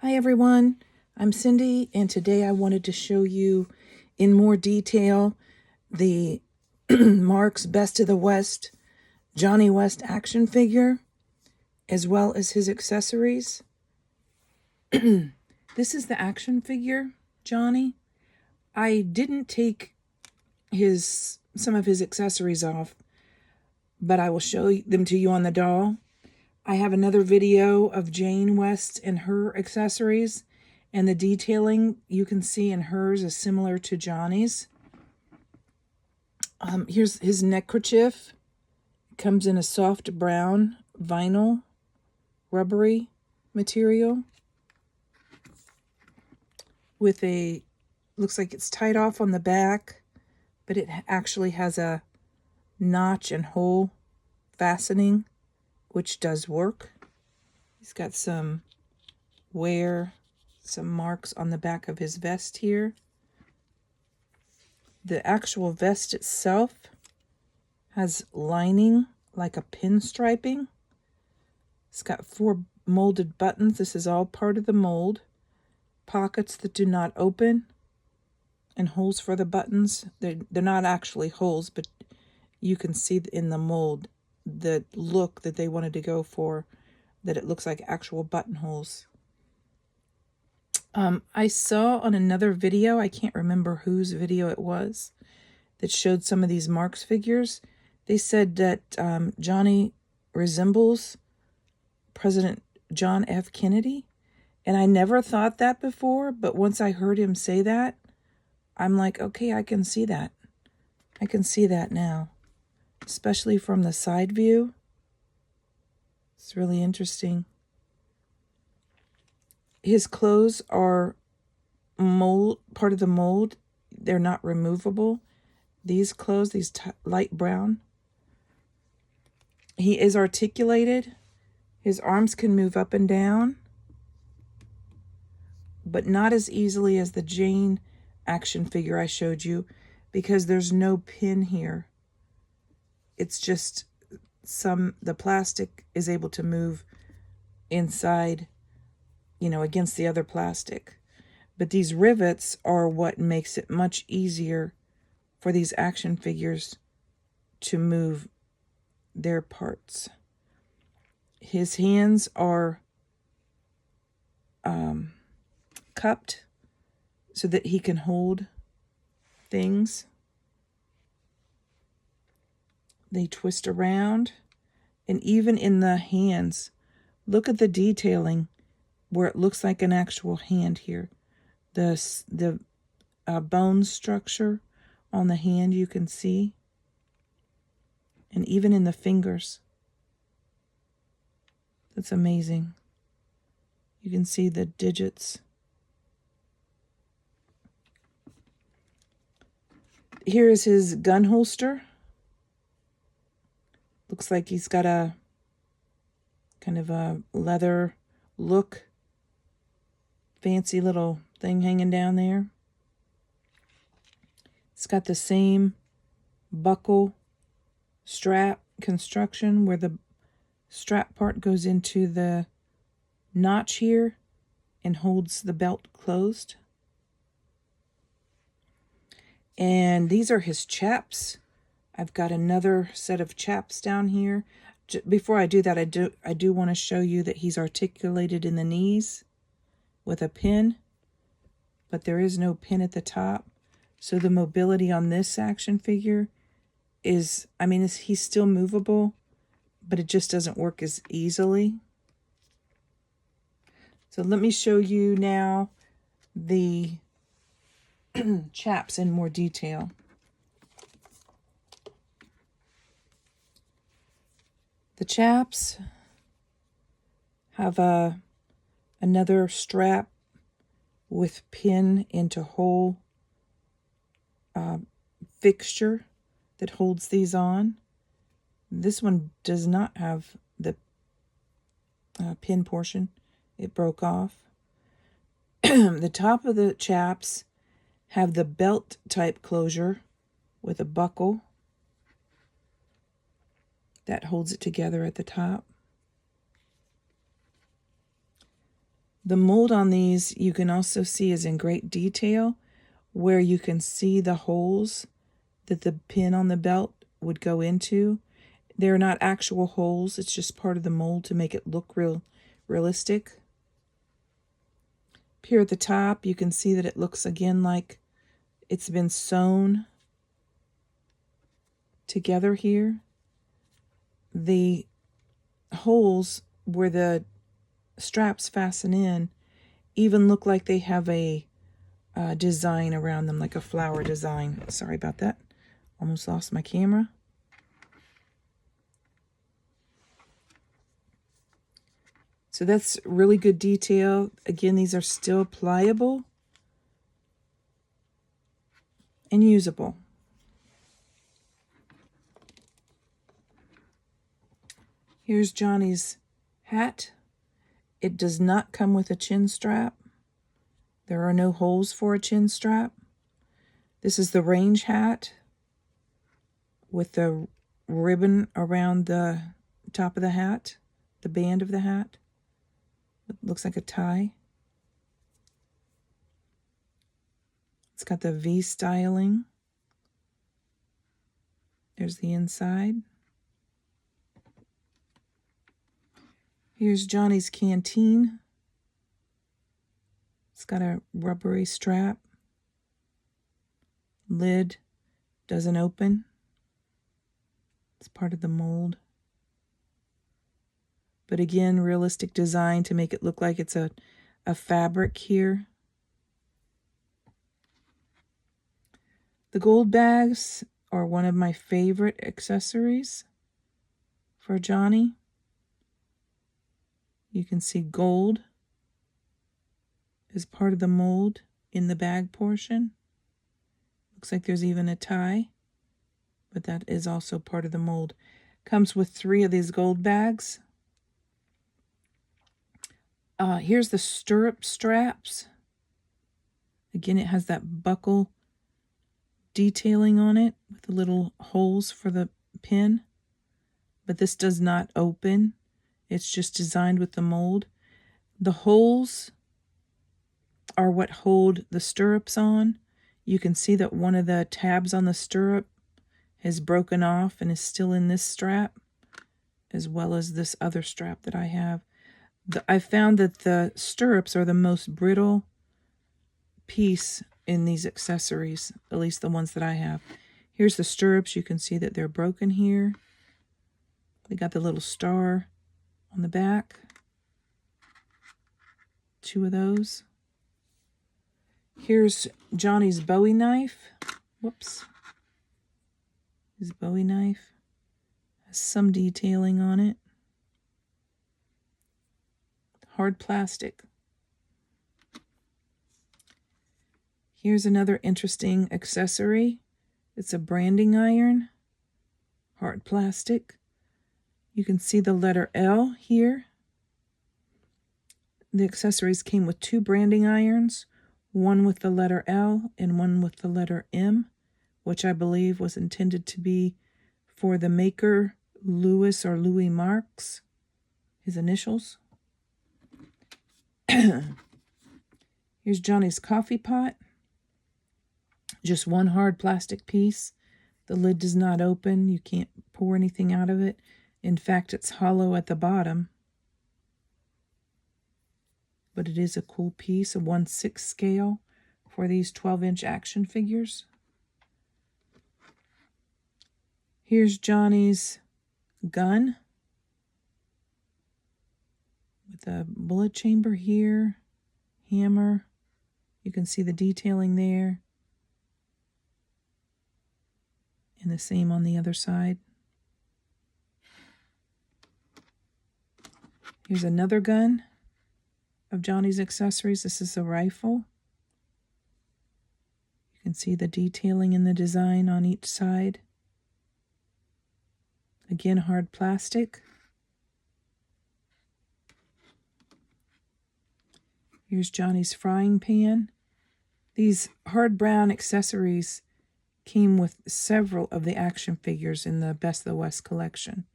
Hi everyone, I'm Cindy, and today I wanted to show you in more detail the Marx Best of the West Johnny West action figure, as well as his accessories. This is the action figure, Johnny. I didn't take some of his accessories off, but I will show them to you on the doll. I have another video of Jane West and her accessories, and the detailing you can see in hers is similar to Johnny's. Here's his neckerchief. It comes in a soft brown vinyl, rubbery material with looks like it's tied off on the back, but it actually has a notch and hole fastening, which does work. He's got some marks on the back of his vest here. The actual vest itself has lining like a pinstriping. It's got 4 molded buttons. This is all part of the mold. Pockets that do not open, and holes for the buttons. They're not actually holes, but you can see in the mold the look that they wanted to go for, that it looks like actual buttonholes. I saw on another video, I can't remember whose video it was, that showed some of these Marx figures. They said that Johnny resembles President John F. Kennedy. And I never thought that before, but once I heard him say that, I'm like, okay, I can see that. I can see that now, especially from the side view. It's really interesting. His clothes are part of the mold. They're not removable. These clothes, these light brown. He is articulated. His arms can move up and down, but not as easily as the Jane action figure I showed you, because there's no pin here. It's just the plastic is able to move inside, against the other plastic. But these rivets are what makes it much easier for these action figures to move their parts. His hands are cupped so that he can hold things. They twist around, and even in the hands, look at the detailing where it looks like an actual hand here. The bone structure on the hand you can see, and even in the fingers. That's amazing. You can see the digits. Here is his gun holster. Looks like he's got a kind of a leather look. Fancy little thing hanging down there. It's got the same buckle strap construction where the strap part goes into the notch here and holds the belt closed. And these are his chaps. I've got another set of chaps down here. Before I do that, I do want to show you that he's articulated in the knees with a pin, but there is no pin at the top. So the mobility on this action figure is, he's still movable, but it just doesn't work as easily. So let me show you now the chaps in more detail. The chaps have another strap with pin into hole fixture that holds these on. This one does not have the pin portion. It broke off. The top of the chaps have the belt type closure with a buckle that holds it together at the top. The mold on these you can also see is in great detail, where you can see the holes that the pin on the belt would go into. They're not actual holes, it's just part of the mold to make it look realistic. Up here at the top, you can see that it looks again like it's been sewn together here. The holes where the straps fasten in even look like they have a design around them, like a flower design. Sorry about that. Almost lost my camera. So that's really good detail. Again, these are still pliable and usable. Here's Johnny's hat. It does not come with a chin strap. There are no holes for a chin strap. This is the range hat with the ribbon around the top of the hat, the band of the hat. It looks like a tie. It's got the V styling. There's the inside. Here's Johnny's Canteen. It's got a rubbery strap. Lid doesn't open. It's part of the mold. But again, realistic design to make it look like it's a fabric here. The gold bags are one of my favorite accessories for Johnny. You can see gold is part of the mold in the bag portion. Looks like there's even a tie, but that is also part of the mold. Comes with 3 of these gold bags. Here's the stirrup straps. Again, it has that buckle detailing on it with the little holes for the pin, but this does not open. It's just designed with the mold. The holes are what hold the stirrups on. You can see that one of the tabs on the stirrup has broken off and is still in this strap, as well as this other strap that I have. I found that the stirrups are the most brittle piece in these accessories, at least the ones that I have. Here's the stirrups. You can see that they're broken here. They got the little star on the back. 2 of those. Here's Johnny's Bowie knife. Whoops. His Bowie knife has some detailing on it. Hard plastic. Here's another interesting accessory. It's a branding iron. Hard plastic. You can see the letter L here. The accessories came with 2 branding irons, one with the letter L and one with the letter M, which I believe was intended to be for the maker, Louis or Louis Marx, his initials. Here's Johnny's coffee pot. Just one hard plastic piece. The lid does not open. You can't pour anything out of it. In fact, it's hollow at the bottom. But it is a cool piece, a 1/6 scale for these 12-inch action figures. Here's Johnny's gun with a bullet chamber here, hammer. You can see the detailing there. And the same on the other side. Here's another gun of Johnny's accessories. This is a rifle. You can see the detailing in the design on each side. Again, hard plastic. Here's Johnny's frying pan. These hard brown accessories came with several of the action figures in the Best of the West collection.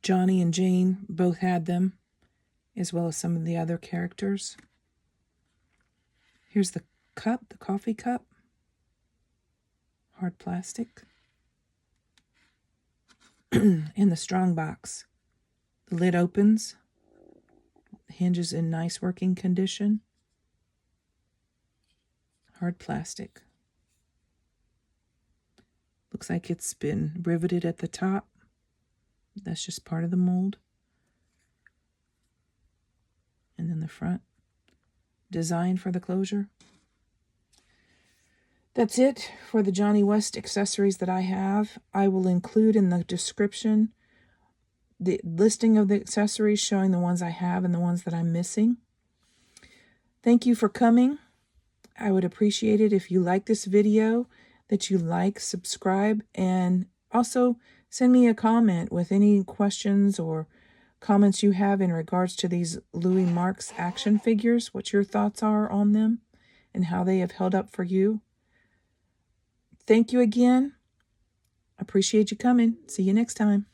Johnny and Jane both had them. as well as some of the other characters. Here's the cup, the coffee cup. Hard plastic. In the strong box. The lid opens. Hinges in nice working condition. Hard plastic. Looks like it's been riveted at the top. That's just part of the mold. And then the front. Design for the closure. That's it for the Johnny West accessories that I have. I will include in the description the listing of the accessories showing the ones I have and the ones that I'm missing. Thank you for coming. I would appreciate it if you like this video, that you like, subscribe, and also send me a comment with any questions or comments you have in regards to these Louis Marx action figures, what your thoughts are on them and how they have held up for you. Thank you again. Appreciate you coming. See you next time.